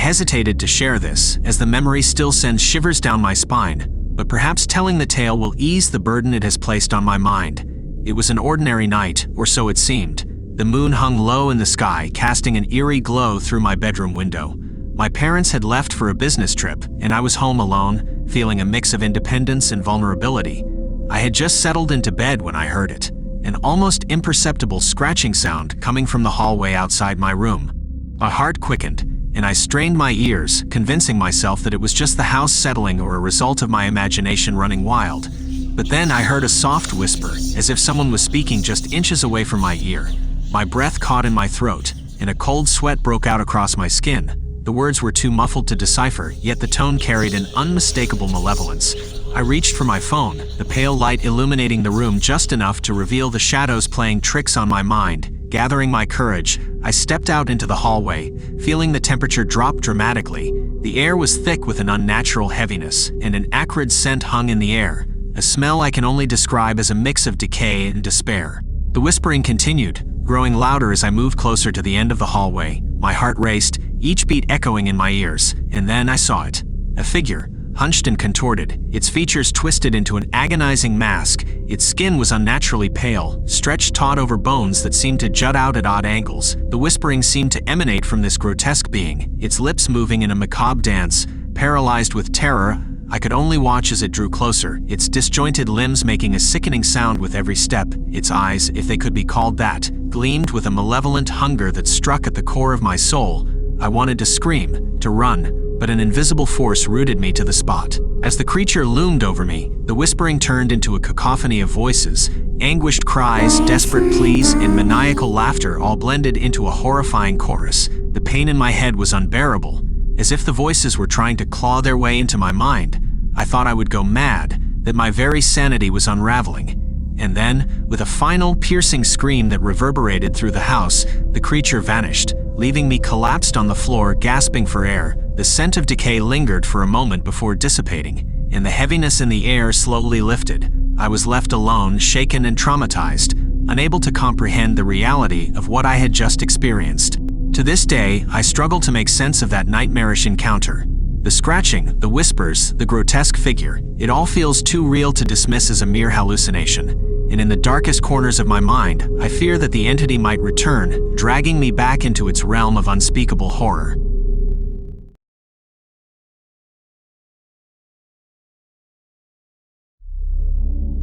hesitated to share this, as the memory still sends shivers down my spine, but perhaps telling the tale will ease the burden it has placed on my mind. It was an ordinary night, or so it seemed. The moon hung low in the sky, casting an eerie glow through my bedroom window. My parents had left for a business trip, and I was home alone, feeling a mix of independence and vulnerability. I had just settled into bed when I heard it, an almost imperceptible scratching sound coming from the hallway outside my room. My heart quickened, and I strained my ears, convincing myself that it was just the house settling or a result of my imagination running wild. But then I heard a soft whisper, as if someone was speaking just inches away from my ear. My breath caught in my throat, and a cold sweat broke out across my skin. The words were too muffled to decipher, yet the tone carried an unmistakable malevolence. I reached for my phone, the pale light illuminating the room just enough to reveal the shadows playing tricks on my mind. Gathering my courage, I stepped out into the hallway, feeling the temperature drop dramatically. The air was thick with an unnatural heaviness, and an acrid scent hung in the air, a smell I can only describe as a mix of decay and despair. The whispering continued, growing louder as I moved closer to the end of the hallway. My heart raced, each beat echoing in my ears, and then I saw it. A figure, hunched and contorted, its features twisted into an agonizing mask. Its skin was unnaturally pale, stretched taut over bones that seemed to jut out at odd angles. The whispering seemed to emanate from this grotesque being, its lips moving in a macabre dance. Paralyzed with terror, I could only watch as it drew closer, its disjointed limbs making a sickening sound with every step. Its eyes, if they could be called that, gleamed with a malevolent hunger that struck at the core of my soul. I wanted to scream, to run, but an invisible force rooted me to the spot. As the creature loomed over me, the whispering turned into a cacophony of voices. Anguished cries, desperate pleas, and maniacal laughter all blended into a horrifying chorus. The pain in my head was unbearable, as if the voices were trying to claw their way into my mind. I thought I would go mad, that my very sanity was unraveling. And then, with a final, piercing scream that reverberated through the house, the creature vanished, leaving me collapsed on the floor, gasping for air. The scent of decay lingered for a moment before dissipating, and the heaviness in the air slowly lifted. I was left alone, shaken and traumatized, unable to comprehend the reality of what I had just experienced. To this day, I struggle to make sense of that nightmarish encounter. The scratching, the whispers, the grotesque figure, it all feels too real to dismiss as a mere hallucination. And in the darkest corners of my mind, I fear that the entity might return, dragging me back into its realm of unspeakable horror.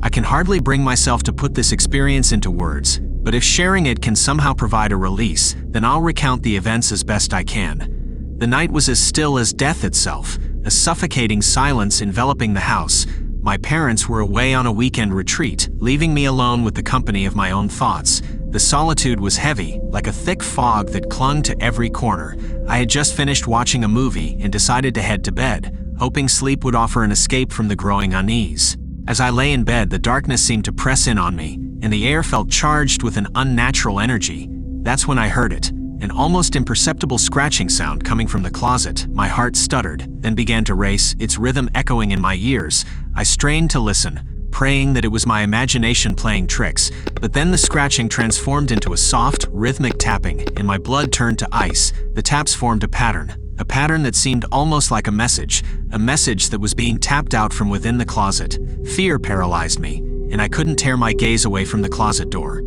I can hardly bring myself to put this experience into words, but if sharing it can somehow provide a release, then I'll recount the events as best I can. The night was as still as death itself, a suffocating silence enveloping the house. My parents were away on a weekend retreat, leaving me alone with the company of my own thoughts. The solitude was heavy, like a thick fog that clung to every corner. I had just finished watching a movie and decided to head to bed, hoping sleep would offer an escape from the growing unease. As I lay in bed, the darkness seemed to press in on me, and the air felt charged with an unnatural energy. That's when I heard it, an almost imperceptible scratching sound coming from the closet. My heart stuttered, then began to race, its rhythm echoing in my ears. I strained to listen, praying that it was my imagination playing tricks, but then the scratching transformed into a soft, rhythmic tapping, and my blood turned to ice. The taps formed a pattern that seemed almost like a message that was being tapped out from within the closet. Fear paralyzed me, and I couldn't tear my gaze away from the closet door.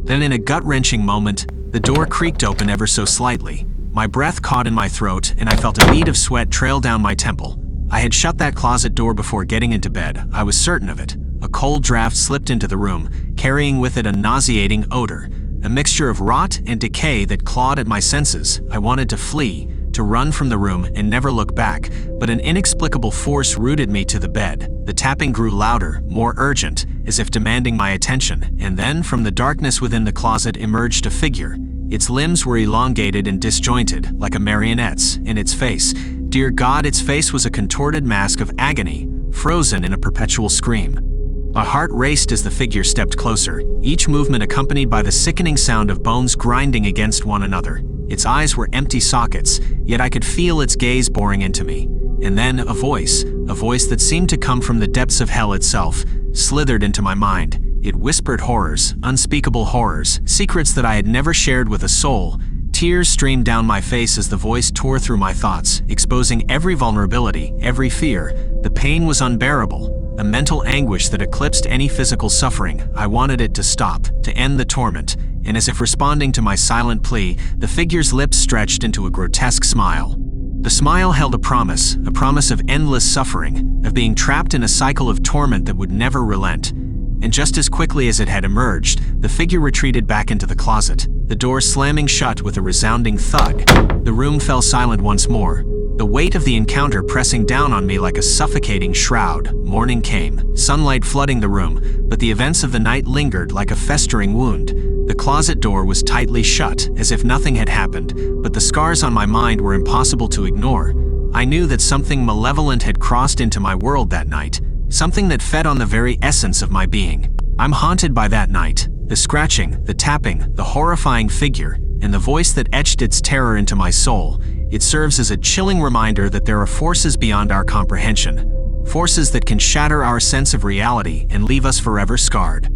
Then in a gut-wrenching moment, the door creaked open ever so slightly. My breath caught in my throat, and I felt a bead of sweat trail down my temple. I had shut that closet door before getting into bed. I was certain of it. A cold draft slipped into the room, carrying with it a nauseating odor, a mixture of rot and decay that clawed at my senses. I wanted to flee, to run from the room and never look back, but an inexplicable force rooted me to the bed. The tapping grew louder, more urgent, as if demanding my attention, and then from the darkness within the closet emerged a figure. Its limbs were elongated and disjointed, like a marionette's, and its face, dear God, its face was a contorted mask of agony, frozen in a perpetual scream. My heart raced as the figure stepped closer, each movement accompanied by the sickening sound of bones grinding against one another. Its eyes were empty sockets, yet I could feel its gaze boring into me. And then a voice that seemed to come from the depths of hell itself, slithered into my mind. It whispered horrors, unspeakable horrors, secrets that I had never shared with a soul. Tears streamed down my face as the voice tore through my thoughts, exposing every vulnerability, every fear. The pain was unbearable, a mental anguish that eclipsed any physical suffering. I wanted it to stop, to end the torment, and as if responding to my silent plea, the figure's lips stretched into a grotesque smile. The smile held a promise of endless suffering, of being trapped in a cycle of torment that would never relent. And just as quickly as it had emerged, the figure retreated back into the closet, the door slamming shut with a resounding thud. The room fell silent once more, the weight of the encounter pressing down on me like a suffocating shroud. Morning came, sunlight flooding the room, but the events of the night lingered like a festering wound. The closet door was tightly shut, as if nothing had happened, but the scars on my mind were impossible to ignore. I knew that something malevolent had crossed into my world that night, something that fed on the very essence of my being. I'm haunted by that night, the scratching, the tapping, the horrifying figure, and the voice that etched its terror into my soul. It serves as a chilling reminder that there are forces beyond our comprehension, forces that can shatter our sense of reality and leave us forever scarred.